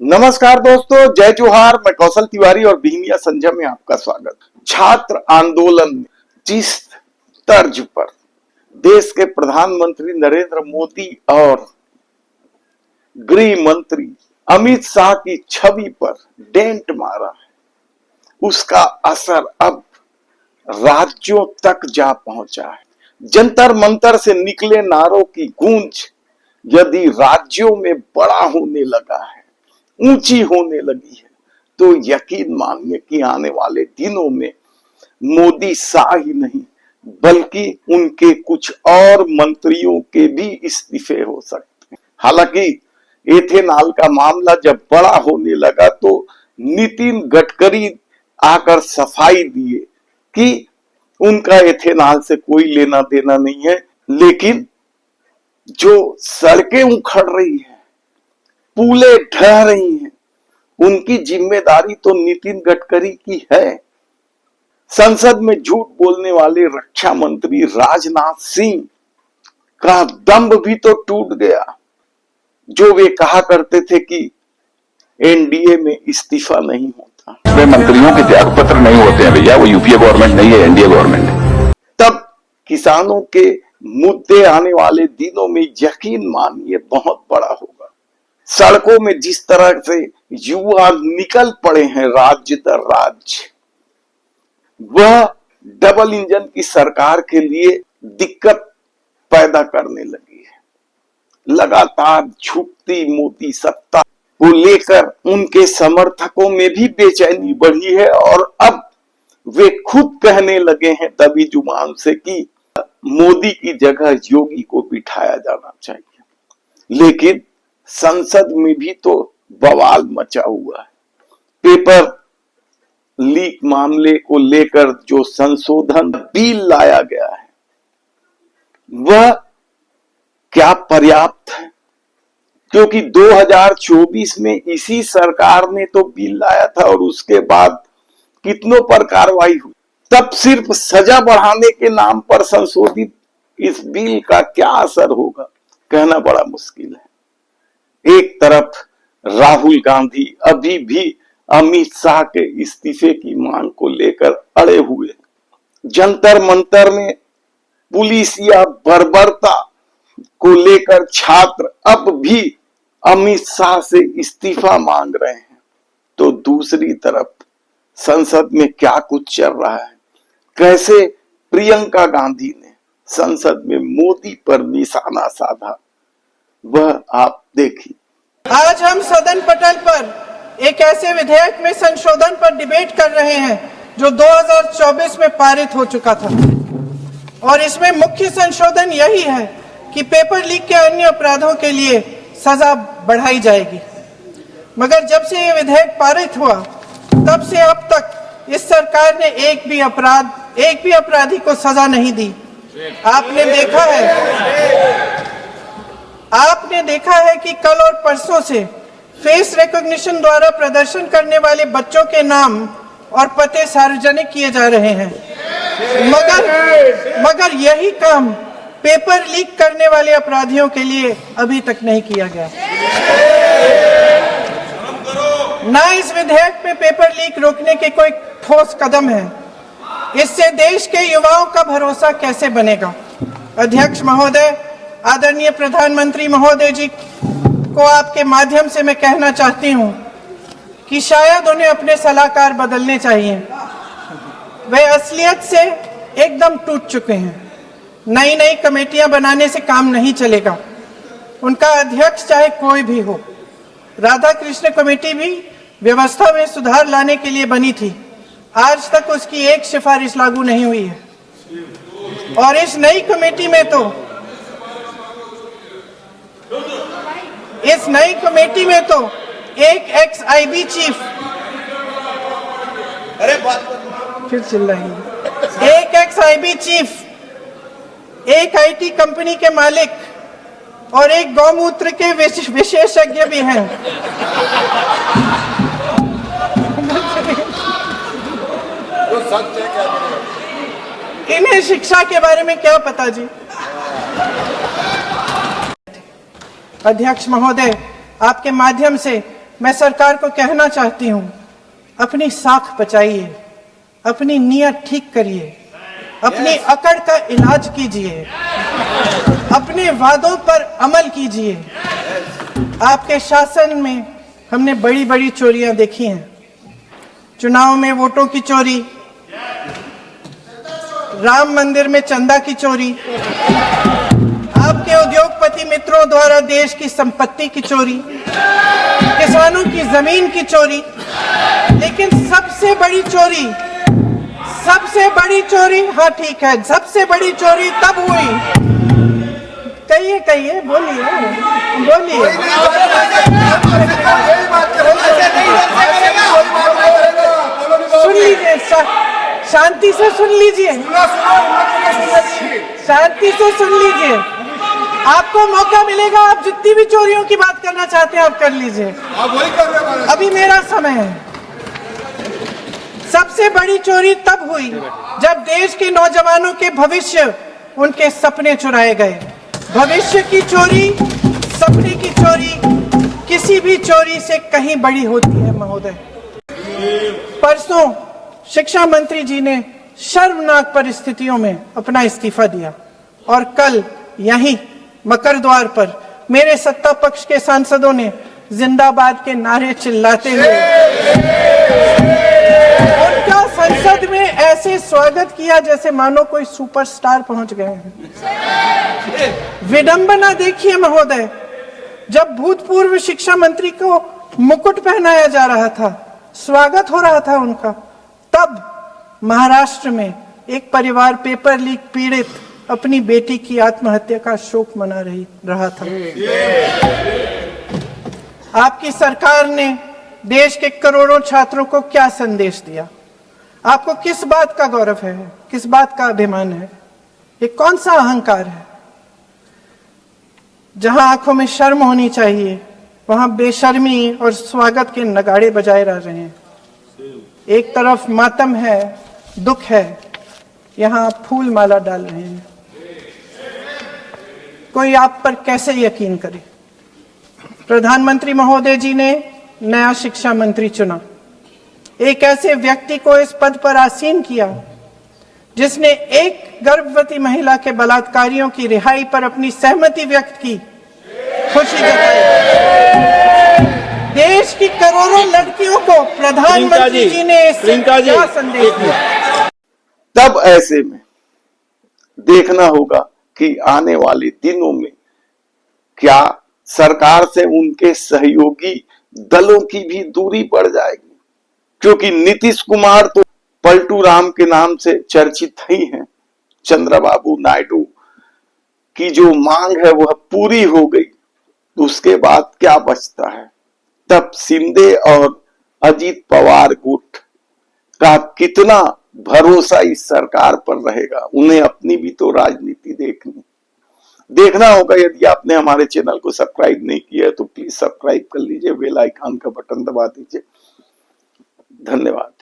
नमस्कार दोस्तों, जय जोहार। मैं कौशल तिवारी और बिहनिया संजय में आपका स्वागत। छात्र आंदोलन में जिस तर्ज पर देश के प्रधानमंत्री नरेंद्र मोदी और गृह मंत्री अमित शाह की छवि पर डेंट मारा है, उसका असर अब राज्यों तक जा पहुंचा है। जंतर मंतर से निकले नारों की गूंज यदि राज्यों में बड़ा होने लगा है, ऊंची होने लगी है, तो यकीन मानिए कि आने वाले दिनों में मोदी शाह ही नहीं बल्कि उनके कुछ और मंत्रियों के भी इस्तीफे हो सकते हैं। हालांकि एथेनॉल का मामला जब बड़ा होने लगा तो नितिन गडकरी आकर सफाई दिए कि उनका एथेनॉल से कोई लेना देना नहीं है, लेकिन जो सड़कें उखड़ रही है, पुलें ढह रही हैं, उनकी जिम्मेदारी तो नितिन गडकरी की है। संसद में झूठ बोलने वाले रक्षा मंत्री राजनाथ सिंह का दम्भ भी तो टूट गया, जो वे कहा करते थे कि एनडीए में इस्तीफा नहीं होता। वे मंत्रियों के त्याग पत्र नहीं होते हैं भैया, वो यूपीए गवर्नमेंट नहीं है, एनडीए गवर्नमेंट है। तब किसानों के मुद्दे आने वाले दिनों में यकीन मानिए बहुत बड़ा होगा। सड़कों में जिस तरह से युवा निकल पड़े हैं राज्य दर राज्य, वह डबल इंजन की सरकार के लिए दिक्कत पैदा करने लगी है। लगातार झुकती मोदी सत्ता को लेकर उनके समर्थकों में भी बेचैनी बढ़ी है और अब वे खुद कहने लगे हैं दबी जुबान से कि मोदी की जगह योगी को बिठाया जाना चाहिए। लेकिन संसद में भी तो बवाल मचा हुआ है। पेपर लीक मामले को लेकर जो संशोधन बिल लाया गया है, वह क्या पर्याप्त है? क्योंकि 2024 में इसी सरकार ने तो बिल लाया था और उसके बाद कितनों पर कार्रवाई हुई। तब सिर्फ सजा बढ़ाने के नाम पर संशोधित इस बिल का क्या असर होगा, कहना बड़ा मुश्किल है। एक तरफ राहुल गांधी अभी भी अमित शाह के इस्तीफे की मांग को लेकर अड़े हुए, जंतर मंतर में पुलिस या बर्बरता को लेकर छात्र अब भी अमित शाह से इस्तीफा मांग रहे हैं, तो दूसरी तरफ संसद में क्या कुछ चल रहा है। कैसे प्रियंका गांधी ने संसद में मोदी पर निशाना साधा, वह आप देखिए। आज हम सदन पटल पर एक ऐसे विधेयक में संशोधन पर डिबेट कर रहे हैं जो 2024 में पारित हो चुका था, और इसमें मुख्य संशोधन यही है कि पेपर लीक के अन्य अपराधों के लिए सजा बढ़ाई जाएगी। मगर जब से ये विधेयक पारित हुआ तब से अब तक इस सरकार ने एक भी अपराधी को सजा नहीं दी। आपने देखा है कि कल और परसों से फेस रिकॉग्निशन द्वारा प्रदर्शन करने वाले बच्चों के नाम और पते सार्वजनिक किए जा रहे हैं, मगर यही काम पेपर लीक करने वाले अपराधियों के लिए अभी तक नहीं किया गया। ना इस विधेयक में पेपर लीक रोकने के कोई ठोस कदम है। इससे देश के युवाओं का भरोसा कैसे बनेगा? अध्यक्ष महोदय, आदरणीय प्रधानमंत्री महोदय जी को आपके माध्यम से मैं कहना चाहती हूं कि शायद उन्हें अपने सलाहकार बदलने चाहिए। वे असलियत से एकदम टूट चुके हैं। नई नई कमेटियां बनाने से काम नहीं चलेगा। उनका अध्यक्ष चाहे कोई भी हो। राधा कृष्ण कमेटी भी व्यवस्था में सुधार लाने के लिए बनी थी, आज तक उसकी एक सिफारिश लागू नहीं हुई है। और इस नई कमेटी में तो एक एक्स आईबी चीफ, फिर चिल्लाएंगे, एक एक्स आईबी चीफ, एक आईटी कंपनी के मालिक और एक गौमूत्र के विशेषज्ञ भी हैं। इन्हें शिक्षा के बारे में क्या पता जी? अध्यक्ष महोदय, आपके माध्यम से मैं सरकार को कहना चाहती हूं, अपनी साख बचाइए, अपनी नीयत ठीक करिए, अपनी अकड़ का इलाज कीजिए, अपने वादों पर अमल कीजिए। आपके शासन में हमने बड़ी बड़ी चोरियां देखी हैं, चुनाव में वोटों की चोरी, राम मंदिर में चंदा की चोरी, आपके उद्योगपति मित्रों द्वारा देश की संपत्ति की चोरी, किसानों की जमीन की चोरी, लेकिन सबसे बड़ी चोरी, हाँ ठीक है, सबसे बड़ी चोरी तब हुई, कहिए बोलिए सुन लीजिए, शांति से सुन लीजिए, शांति से सुन लीजिए। आपको मौका मिलेगा, आप जितनी भी चोरियों की बात करना चाहते हैं आप कर लीजिए, अभी मेरा समय है। सबसे बड़ी चोरी तब हुई जब देश के नौजवानों के भविष्य, उनके सपने चुराए गए। भविष्य की चोरी, सपने की चोरी किसी भी चोरी से कहीं बड़ी होती है महोदय। परसों शिक्षा मंत्री जी ने शर्मनाक परिस्थितियों में अपना इस्तीफा दिया और कल यहीं मकर द्वार पर मेरे सत्ता पक्ष के सांसदों ने जिंदाबाद के नारे चिल्लाते हुए उनका संसद में ऐसे स्वागत किया जैसे मानो कोई सुपरस्टार पहुंच गए हैं। विडंबना देखिए महोदय, जब भूतपूर्व शिक्षा मंत्री को मुकुट पहनाया जा रहा था, स्वागत हो रहा था उनका, तब महाराष्ट्र में एक परिवार पेपर लीक पीड़ित अपनी बेटी की आत्महत्या का शोक मना रहा था। आपकी सरकार ने देश के करोड़ों छात्रों को क्या संदेश दिया? आपको किस बात का गौरव है, किस बात का अभिमान है? ये कौन सा अहंकार है? जहां आंखों में शर्म होनी चाहिए वहां बेशर्मी और स्वागत के नगाड़े बजाए रह रहे हैं। एक तरफ मातम है, दुख है, यहां आप फूल माला डाल रहे हैं। कोई आप पर कैसे यकीन करे? प्रधानमंत्री महोदय जी ने नया शिक्षा मंत्री चुना, एक ऐसे व्यक्ति को इस पद पर आसीन किया जिसने एक गर्भवती महिला के बलात्कारियों की रिहाई पर अपनी सहमति व्यक्त की, खुशी जताई। देश की करोड़ों लड़कियों को प्रधानमंत्री जी ने क्या संदेश दिया? तब ऐसे में देखना होगा कि आने वाले दिनों में क्या सरकार से उनके सहयोगी दलों की भी दूरी बढ़ जाएगी, क्योंकि नीतीश कुमार तो पलटू राम के नाम से चर्चित ही हैं। चंद्रबाबू नायडू की जो मांग है वह पूरी हो गई, तो उसके बाद क्या बचता है? तब शिंदे और अजीत पवार गुट का कितना भरोसा इस सरकार पर रहेगा? उन्हें अपनी भी तो राजनीति देखना होगा। यदि आपने हमारे चैनल को सब्सक्राइब नहीं किया है तो प्लीज सब्सक्राइब कर लीजिए, बेल आइकन का बटन दबा दीजिए। धन्यवाद।